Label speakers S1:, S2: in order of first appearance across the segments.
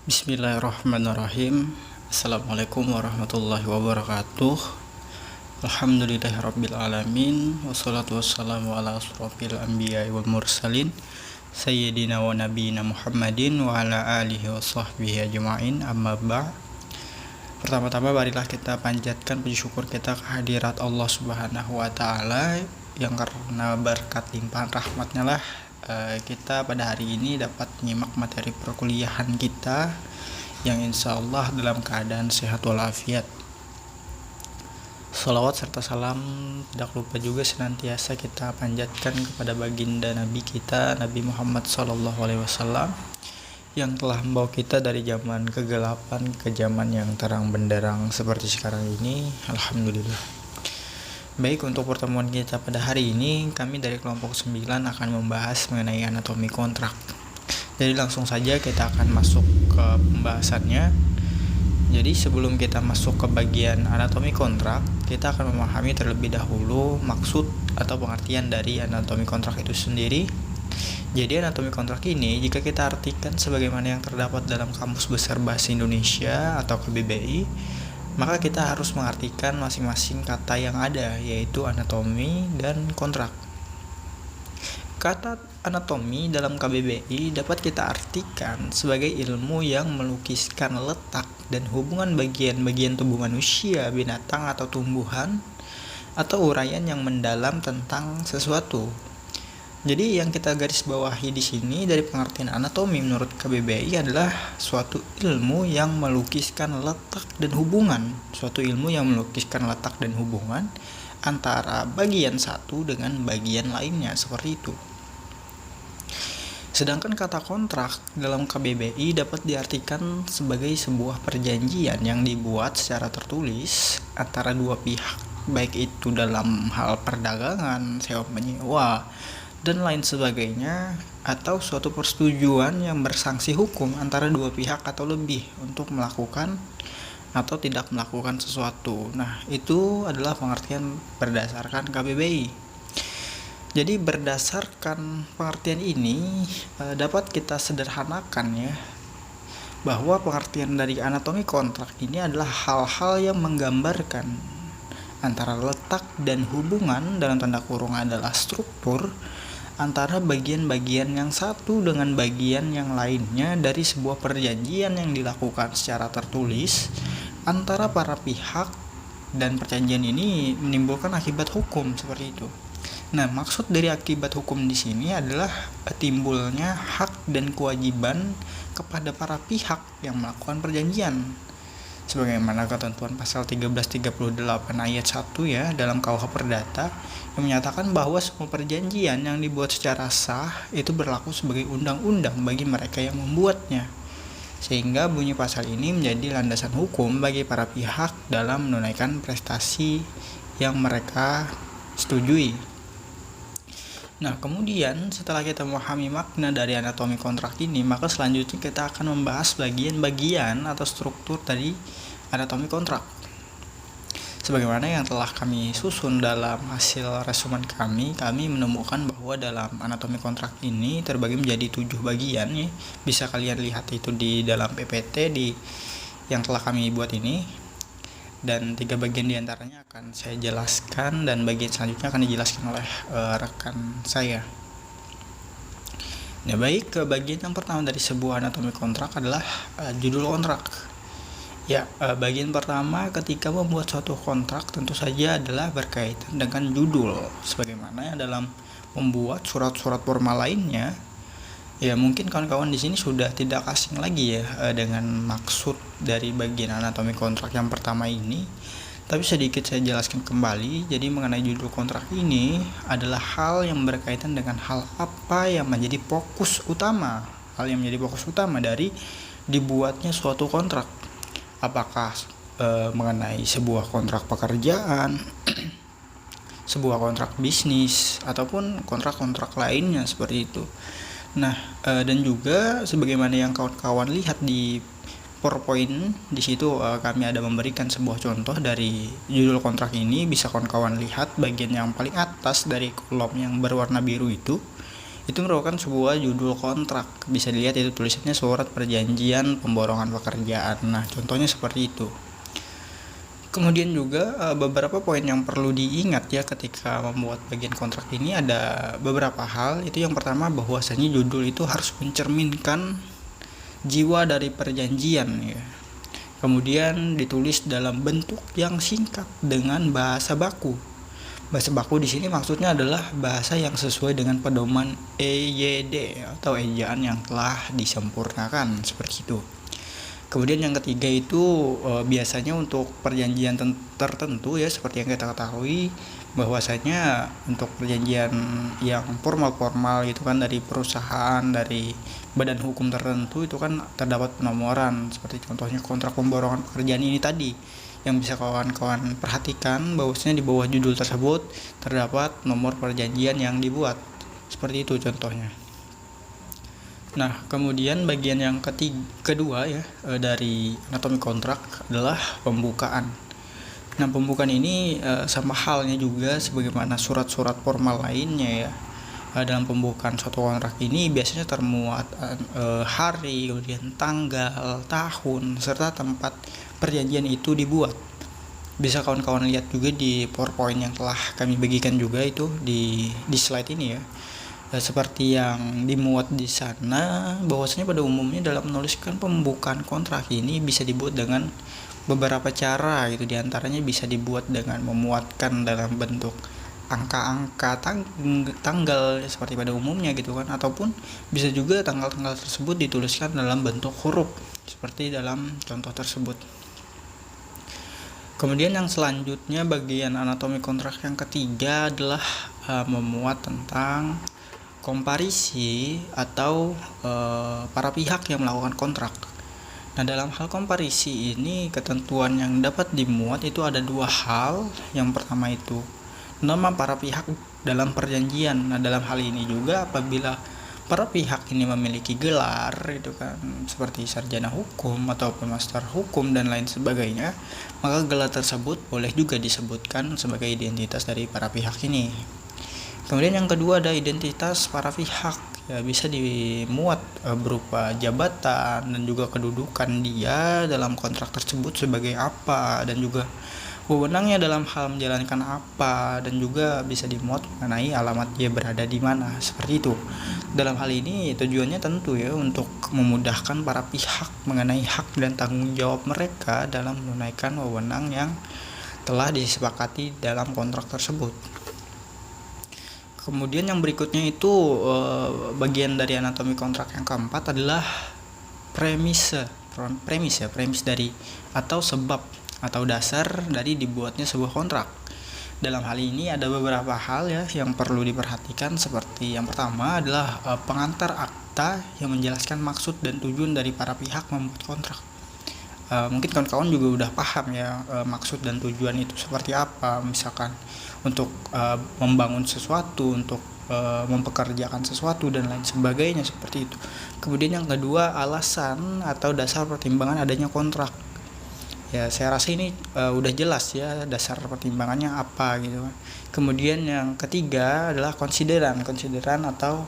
S1: Bismillahirrahmanirrahim. Assalamualaikum warahmatullahi wabarakatuh. Alhamdulillahirabbil alamin. Wassalatu wassalamu ala asrofil anbiya'i wal mursalin sayyidina wa nabiyina Muhammadin wa ala alihi wa sahbihi ajma'in. Amma ba'. Pertama-tama marilah kita panjatkan puji syukur kita kehadirat Allah Subhanahu wa taala yang karena berkat limpahan rahmatnya lah kita pada hari ini dapat menyimak materi perkuliahan kita yang insya Allah dalam keadaan sehat walafiat. Salawat serta salam tidak lupa juga senantiasa kita panjatkan kepada baginda Nabi kita Nabi Muhammad SAW yang telah membawa kita dari zaman kegelapan ke zaman yang terang benderang seperti sekarang ini. Alhamdulillah. Baik, untuk pertemuan kita pada hari ini, kami dari kelompok 9 akan membahas mengenai anatomi kontrak. Jadi langsung saja kita akan masuk ke pembahasannya. Jadi sebelum kita masuk ke bagian anatomi kontrak, kita akan memahami terlebih dahulu maksud atau pengertian dari anatomi kontrak itu sendiri. Jadi anatomi kontrak ini jika kita artikan sebagaimana yang terdapat dalam Kamus Besar Bahasa Indonesia atau KBBI, maka kita harus mengartikan masing-masing kata yang ada, yaitu anatomi dan kontrak. Kata anatomi dalam KBBI dapat kita artikan sebagai ilmu yang melukiskan letak dan hubungan bagian-bagian tubuh manusia, binatang atau tumbuhan, atau uraian yang mendalam tentang sesuatu. Jadi yang kita garis bawahi di sini dari pengertian anatomi menurut KBBI adalah suatu ilmu yang melukiskan letak dan hubungan, antara bagian satu dengan bagian lainnya, seperti itu. Sedangkan kata kontrak dalam KBBI dapat diartikan sebagai sebuah perjanjian yang dibuat secara tertulis antara dua pihak, baik itu dalam hal perdagangan, sewa menyewa, dan lain sebagainya, atau suatu persetujuan yang bersanksi hukum antara dua pihak atau lebih untuk melakukan atau tidak melakukan sesuatu. Nah, itu adalah pengertian berdasarkan KBBI. Jadi berdasarkan pengertian ini dapat kita sederhanakan ya, bahwa pengertian dari anatomi kontrak ini adalah hal-hal yang menggambarkan antara letak dan hubungan, dalam tanda kurung adalah struktur, antara bagian-bagian yang satu dengan bagian yang lainnya dari sebuah perjanjian yang dilakukan secara tertulis antara para pihak, dan perjanjian ini menimbulkan akibat hukum seperti itu. Nah, maksud dari akibat hukum di sini adalah timbulnya hak dan kewajiban kepada para pihak yang melakukan perjanjian. Sebagaimana ketentuan pasal 1338 ayat 1 ya dalam KUH Perdata yang menyatakan bahwa semua perjanjian yang dibuat secara sah itu berlaku sebagai undang-undang bagi mereka yang membuatnya. Sehingga bunyi pasal ini menjadi landasan hukum bagi para pihak dalam menunaikan prestasi yang mereka setujui. Nah, kemudian setelah kita memahami makna dari anatomi kontrak ini, maka selanjutnya kita akan membahas bagian-bagian atau struktur dari anatomi kontrak. Sebagaimana yang telah kami susun dalam hasil resumen kami menemukan bahwa dalam anatomi kontrak ini terbagi menjadi 7 bagian ya. Bisa kalian lihat itu di dalam PPT yang telah kami buat ini. Dan 3 bagian diantaranya akan saya jelaskan, dan bagian selanjutnya akan dijelaskan oleh rekan saya. Nah, baik, ke bagian yang pertama dari sebuah anatomi kontrak adalah judul kontrak. Ya, bagian pertama ketika membuat suatu kontrak tentu saja adalah berkaitan dengan judul. Sebagaimana dalam membuat surat-surat formal lainnya, ya mungkin kawan-kawan di sini sudah tidak asing lagi ya dengan maksud dari bagian anatomi kontrak yang pertama ini. Tapi sedikit saya jelaskan kembali. Jadi mengenai judul kontrak ini adalah hal yang berkaitan dengan hal apa yang menjadi fokus utama, dari dibuatnya suatu kontrak. Apakah mengenai sebuah kontrak pekerjaan, sebuah kontrak bisnis, ataupun kontrak-kontrak lainnya seperti itu. Nah, dan juga sebagaimana yang kawan-kawan lihat di PowerPoint, di situ kami ada memberikan sebuah contoh dari judul kontrak ini. Bisa kawan-kawan lihat bagian yang paling atas dari kolom yang berwarna biru itu merupakan sebuah judul kontrak. Bisa dilihat itu tulisannya surat perjanjian pemborongan pekerjaan. Nah, contohnya seperti itu. Kemudian juga beberapa poin yang perlu diingat ya ketika membuat bagian kontrak ini ada beberapa hal. Itu yang pertama, bahwasanya judul itu harus mencerminkan jiwa dari perjanjian ya. Kemudian ditulis dalam bentuk yang singkat dengan bahasa baku. Bahasa baku di sini maksudnya adalah bahasa yang sesuai dengan pedoman EYD atau ejaan yang telah disempurnakan, seperti itu. Kemudian yang ketiga itu biasanya untuk perjanjian tertentu ya, seperti yang kita ketahui bahwasanya untuk perjanjian yang formal gitu kan, dari perusahaan, dari badan hukum tertentu, itu kan terdapat penomoran, seperti contohnya kontrak pemborongan pekerjaan ini tadi, yang bisa kawan-kawan perhatikan bahwasanya di bawah judul tersebut terdapat nomor perjanjian yang dibuat, seperti itu contohnya. Nah, kemudian bagian yang kedua ya dari anatomi kontrak adalah pembukaan. Nah, pembukaan ini sama halnya juga sebagaimana surat-surat formal lainnya ya. Dalam pembukaan suatu kontrak ini biasanya termuat hari, kemudian tanggal, tahun, serta tempat perjanjian itu dibuat. Bisa kawan-kawan lihat juga di PowerPoint yang telah kami bagikan juga itu di slide ini ya. Seperti yang dimuat di sana, bahwasanya pada umumnya dalam menuliskan pembukaan kontrak ini bisa dibuat dengan beberapa cara gitu. Diantaranya bisa dibuat dengan memuatkan dalam bentuk angka-angka tanggal seperti pada umumnya gitu kan, ataupun bisa juga tanggal-tanggal tersebut dituliskan dalam bentuk huruf seperti dalam contoh tersebut. Kemudian yang selanjutnya bagian anatomi kontrak yang ketiga adalah memuat tentang komparisi atau para pihak yang melakukan kontrak. Nah, dalam hal komparisi ini ketentuan yang dapat dimuat itu ada dua hal. Yang pertama itu nama para pihak dalam perjanjian. Nah, dalam hal ini juga apabila para pihak ini memiliki gelar itu kan, seperti sarjana hukum atau master hukum dan lain sebagainya, maka gelar tersebut boleh juga disebutkan sebagai identitas dari para pihak ini. Kemudian yang kedua ada identitas para pihak, ya bisa dimuat berupa jabatan dan juga kedudukan dia dalam kontrak tersebut sebagai apa, dan juga wewenangnya dalam hal menjalankan apa, dan juga bisa dimuat mengenai alamat dia berada di mana, seperti itu. Dalam hal ini tujuannya tentu ya untuk memudahkan para pihak mengenai hak dan tanggung jawab mereka dalam menunaikan wewenang yang telah disepakati dalam kontrak tersebut. Kemudian yang berikutnya itu bagian dari anatomi kontrak yang keempat adalah premis dari atau sebab atau dasar dari dibuatnya sebuah kontrak. Dalam hal ini ada beberapa hal ya yang perlu diperhatikan, seperti yang pertama adalah pengantar akta yang menjelaskan maksud dan tujuan dari para pihak membuat kontrak. Mungkin kawan-kawan juga udah paham ya maksud dan tujuan itu seperti apa, misalkan untuk membangun sesuatu, untuk mempekerjakan sesuatu dan lain sebagainya, seperti itu. Kemudian yang kedua, alasan atau dasar pertimbangan adanya kontrak. Ya, saya rasa ini udah jelas ya dasar pertimbangannya apa gitu. Kemudian yang ketiga adalah konsideran atau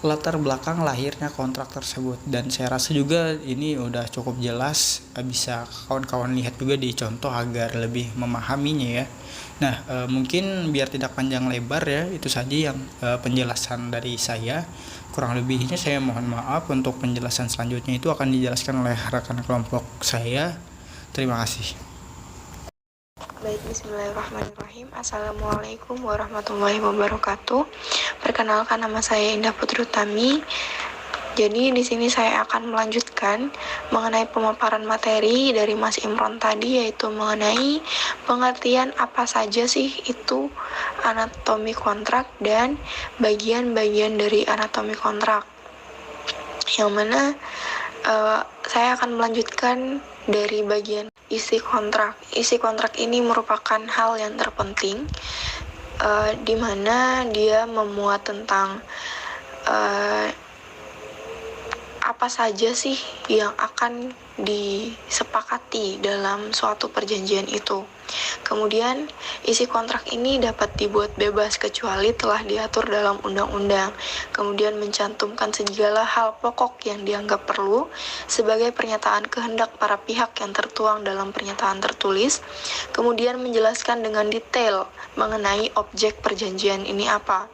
S1: latar belakang lahirnya kontrak tersebut, dan saya rasa juga ini udah cukup jelas, bisa kawan-kawan lihat juga di contoh agar lebih memahaminya ya. Nah, mungkin biar tidak panjang lebar ya, itu saja yang penjelasan dari saya. Kurang lebihnya saya mohon maaf. Untuk penjelasan selanjutnya itu akan dijelaskan oleh rekan kelompok saya. Terima kasih.
S2: Baik, bismillahirrahmanirrahim. Assalamualaikum warahmatullahi wabarakatuh. Perkenalkan, nama saya Indah Putri Utami. Jadi di sini saya akan melanjutkan mengenai pemaparan materi dari Mas Imron tadi, yaitu mengenai pengertian apa saja sih itu anatomi kontrak dan bagian-bagian dari anatomi kontrak. Yang mana saya akan melanjutkan dari bagian isi kontrak. Isi kontrak ini merupakan hal yang terpenting, di mana dia memuat tentang apa saja sih yang akan disepakati dalam suatu perjanjian itu. Kemudian, isi kontrak ini dapat dibuat bebas kecuali telah diatur dalam undang-undang. Kemudian mencantumkan segala hal pokok yang dianggap perlu sebagai pernyataan kehendak para pihak yang tertuang dalam pernyataan tertulis. Kemudian menjelaskan dengan detail mengenai objek perjanjian ini apa.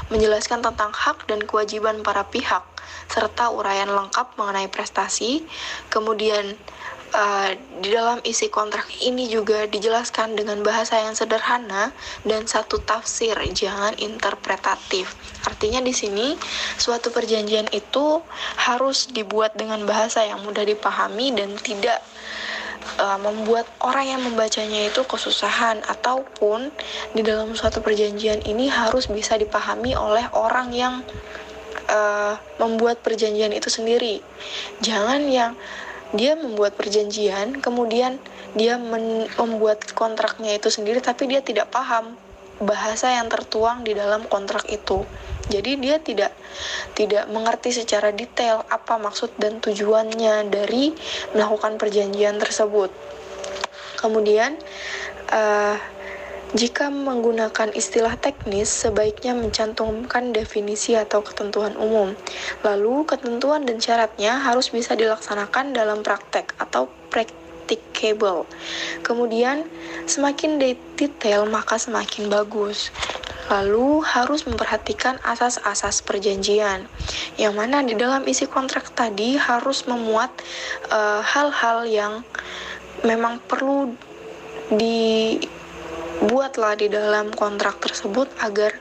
S2: Menjelaskan tentang hak dan kewajiban para pihak, serta uraian lengkap mengenai prestasi. Kemudian di dalam isi kontrak ini juga dijelaskan dengan bahasa yang sederhana dan satu tafsir, jangan interpretatif. Artinya di sini suatu perjanjian itu harus dibuat dengan bahasa yang mudah dipahami dan tidak membuat orang yang membacanya itu kesusahan, ataupun di dalam suatu perjanjian ini harus bisa dipahami oleh orang yang membuat perjanjian itu sendiri. Jangan yang dia membuat perjanjian, kemudian dia membuat kontraknya itu sendiri, tapi dia tidak paham bahasa yang tertuang di dalam kontrak itu. Jadi dia tidak mengerti secara detail apa maksud dan tujuannya dari melakukan perjanjian tersebut. Kemudian, jika menggunakan istilah teknis, sebaiknya mencantumkan definisi atau ketentuan umum. Lalu, ketentuan dan syaratnya harus bisa dilaksanakan dalam praktek atau practicable. Kemudian, semakin detail maka semakin bagus. Lalu, harus memperhatikan asas-asas perjanjian, yang mana di dalam isi kontrak tadi harus memuat hal-hal yang memang perlu dibuatlah di dalam kontrak tersebut agar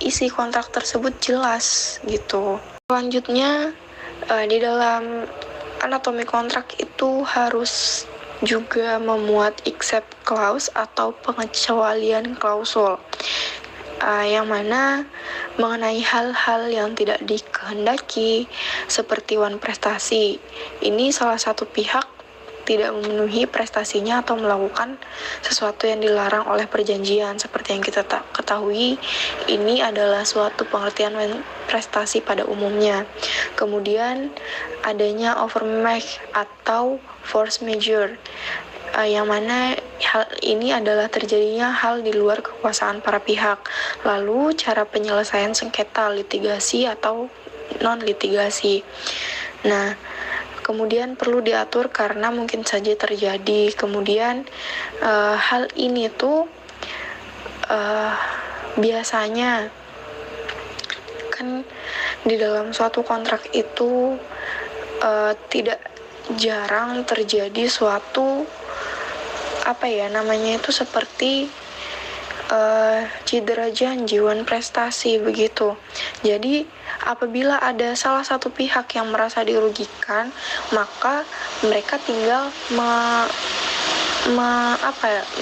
S2: isi kontrak tersebut jelas gitu. Selanjutnya, di dalam anatomi kontrak itu harus juga memuat except clause atau pengecualian klausul, yang mana mengenai hal-hal yang tidak dikehendaki seperti wan prestasi. Ini salah satu pihak tidak memenuhi prestasinya atau melakukan sesuatu yang dilarang oleh perjanjian. Seperti yang kita ketahui, ini adalah suatu pengertian prestasi pada umumnya. Kemudian adanya overmatch atau force majeure, yang mana hal ini adalah terjadinya hal di luar kekuasaan para pihak. Lalu cara penyelesaian sengketa litigasi atau non-litigasi. Nah, kemudian perlu diatur karena mungkin saja terjadi. Kemudian hal ini tuh biasanya kan di dalam suatu kontrak itu tidak jarang terjadi suatu itu seperti cedera janji, wan prestasi begitu. Jadi apabila ada salah satu pihak yang merasa dirugikan, maka mereka tinggal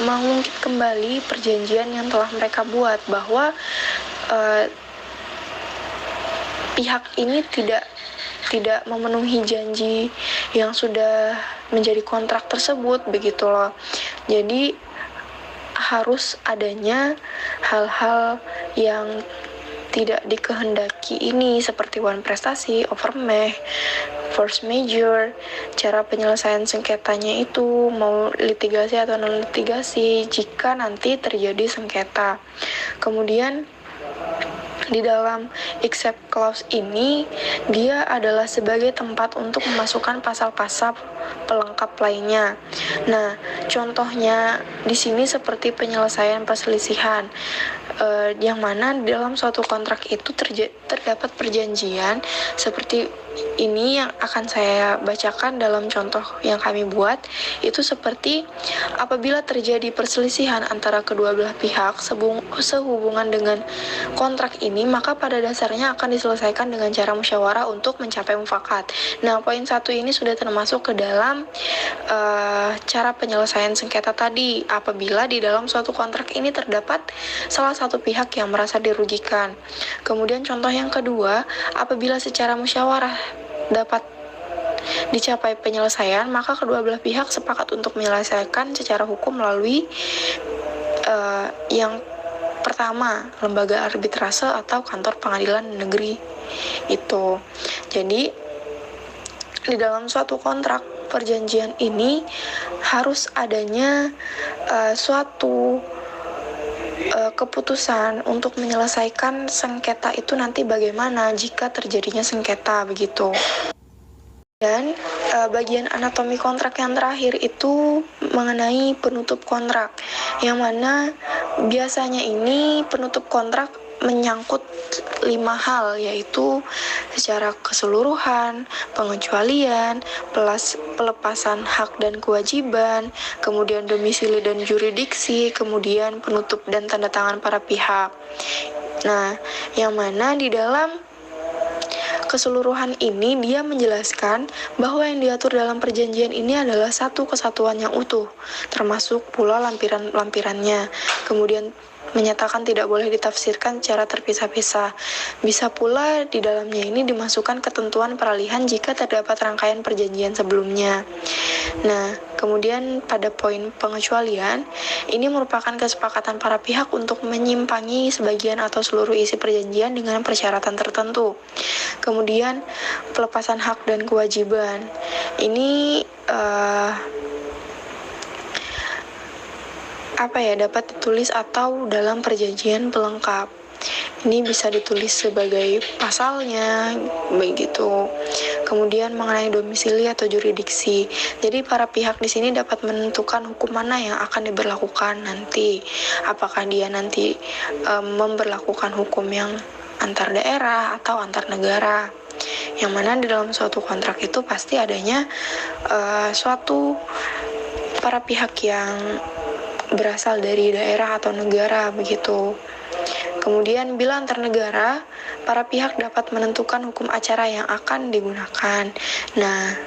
S2: mengungkit kembali perjanjian yang telah mereka buat, bahwa pihak ini tidak memenuhi janji yang sudah menjadi kontrak tersebut, begitu loh. Jadi harus adanya hal-hal yang tidak dikehendaki ini seperti wan prestasi, overmatch, force majeure, cara penyelesaian sengketanya itu mau litigasi atau non litigasi jika nanti terjadi sengketa. Kemudian di dalam except clause ini, dia adalah sebagai tempat untuk memasukkan pasal-pasal pelengkap lainnya. Nah, contohnya di sini seperti penyelesaian perselisihan, yang mana dalam suatu kontrak itu terdapat perjanjian seperti ini yang akan saya bacakan dalam contoh yang kami buat. Itu seperti apabila terjadi perselisihan antara kedua belah pihak sehubungan dengan kontrak ini, maka pada dasarnya akan diselesaikan dengan cara musyawarah untuk mencapai mufakat. Nah, poin 1 ini sudah termasuk ke dalam cara penyelesaian sengketa tadi, apabila di dalam suatu kontrak ini terdapat salah satu pihak yang merasa dirugikan. Kemudian contoh yang kedua, apabila secara musyawarah dapat dicapai penyelesaian, maka kedua belah pihak sepakat untuk menyelesaikan secara hukum melalui yang pertama, lembaga arbitrase atau kantor pengadilan negeri itu. Jadi di dalam suatu kontrak perjanjian ini harus adanya suatu keputusan untuk menyelesaikan sengketa itu nanti bagaimana jika terjadinya sengketa begitu. Dan bagian anatomi kontrak yang terakhir itu mengenai penutup kontrak, yang mana biasanya ini penutup kontrak menyangkut 5 hal, yaitu secara keseluruhan, pengecualian, pelepasan hak dan kewajiban, kemudian domisili dan jurisdiksi, kemudian penutup dan tanda tangan para pihak. Nah, yang mana di dalam keseluruhan ini dia menjelaskan bahwa yang diatur dalam perjanjian ini adalah satu kesatuan yang utuh, termasuk pula lampiran-lampirannya. Kemudian menyatakan tidak boleh ditafsirkan secara terpisah-pisah. Bisa pula di dalamnya ini dimasukkan ketentuan peralihan jika terdapat rangkaian perjanjian sebelumnya. Nah, kemudian pada poin pengecualian, ini merupakan kesepakatan para pihak untuk menyimpangi sebagian atau seluruh isi perjanjian dengan persyaratan tertentu. Kemudian pelepasan hak dan kewajiban. Ini dapat ditulis atau dalam perjanjian pelengkap. Ini bisa ditulis sebagai pasalnya, begitu. Kemudian mengenai domisili atau jurisdiksi. Jadi para pihak di sini dapat menentukan hukum mana yang akan diberlakukan nanti. Apakah dia nanti memberlakukan hukum yang antar daerah atau antar negara. Yang mana di dalam suatu kontrak itu pasti adanya suatu para pihak yang berasal dari daerah atau negara begitu. Kemudian bila antar negara, para pihak dapat menentukan hukum acara yang akan digunakan. Nah,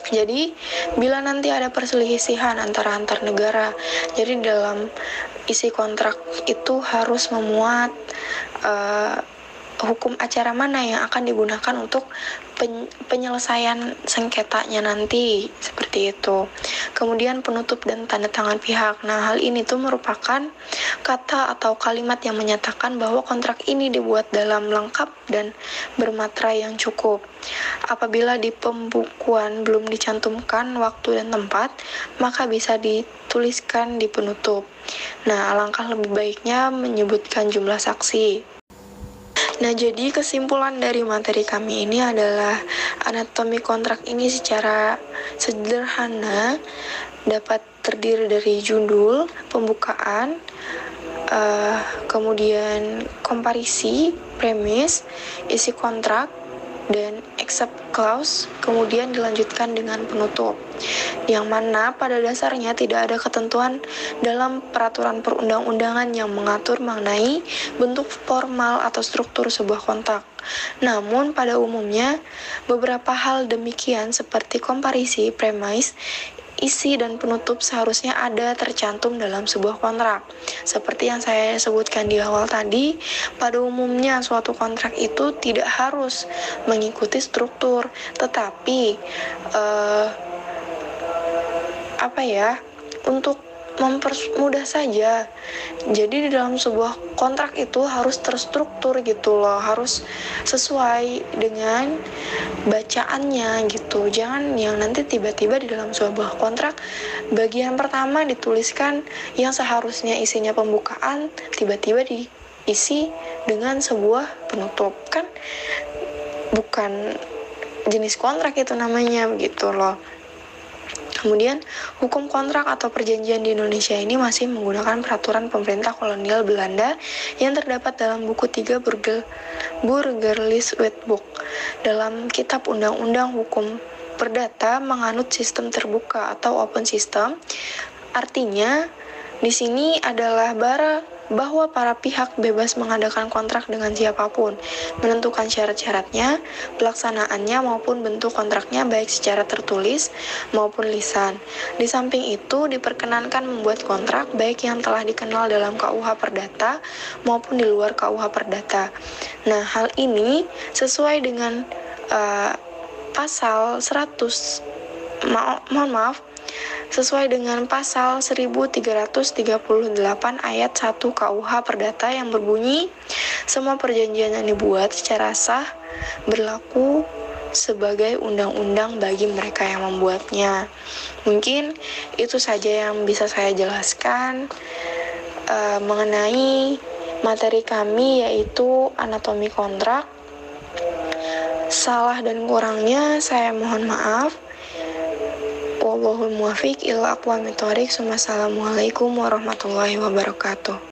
S2: jadi bila nanti ada perselisihan antara antar negara, jadi dalam isi kontrak itu harus memuat hukum acara mana yang akan digunakan untuk penyelesaian sengketanya nanti, seperti itu. Kemudian penutup dan tanda tangan pihak. Nah, hal ini tuh merupakan kata atau kalimat yang menyatakan bahwa kontrak ini dibuat dalam lengkap dan bermaterai yang cukup. Apabila di pembukuan belum dicantumkan waktu dan tempat, maka bisa dituliskan di penutup. Nah, alangkah lebih baiknya menyebutkan jumlah saksi. Nah, jadi kesimpulan dari materi kami ini adalah anatomi kontrak ini secara sederhana dapat terdiri dari judul, pembukaan, kemudian komparisi, premis, isi kontrak, dan accept clause, kemudian dilanjutkan dengan penutup. Yang mana pada dasarnya tidak ada ketentuan dalam peraturan perundang-undangan yang mengatur mengenai bentuk formal atau struktur sebuah kontrak. Namun pada umumnya beberapa hal demikian seperti komparisi, premis, isi dan penutup seharusnya ada tercantum dalam sebuah kontrak. Seperti yang saya sebutkan di awal tadi, pada umumnya suatu kontrak itu tidak harus mengikuti struktur, tetapi untuk mempermudah saja. Jadi di dalam sebuah kontrak itu harus terstruktur gitu loh, harus sesuai dengan bacaannya gitu. Jangan yang nanti tiba-tiba di dalam sebuah kontrak bagian pertama dituliskan yang seharusnya isinya pembukaan, tiba-tiba diisi dengan sebuah penutup. Kan bukan jenis kontrak itu namanya, begitu loh. Kemudian, hukum kontrak atau perjanjian di Indonesia ini masih menggunakan peraturan pemerintah kolonial Belanda yang terdapat dalam buku 3 Burgerlijk Wetboek. Dalam kitab Undang-Undang Hukum Perdata menganut sistem terbuka atau open system. Artinya, di sini adalah bahwa para pihak bebas mengadakan kontrak dengan siapapun, menentukan syarat-syaratnya, pelaksanaannya maupun bentuk kontraknya baik secara tertulis maupun lisan. Di samping itu, diperkenankan membuat kontrak baik yang telah dikenal dalam KUH Perdata maupun di luar KUH Perdata. Nah, hal ini sesuai dengan pasal 1338 ayat 1 KUH Perdata yang berbunyi, semua perjanjian yang dibuat secara sah, berlaku, sebagai undang-undang bagi mereka yang membuatnya. Mungkin itu saja yang bisa saya jelaskan mengenai materi kami, yaitu anatomi kontrak. Salah dan kurangnya saya mohon maaf. Wallahul muwaffiq ila aqwamit thoriq. Wassalamualaikum warahmatullahi wabarakatuh.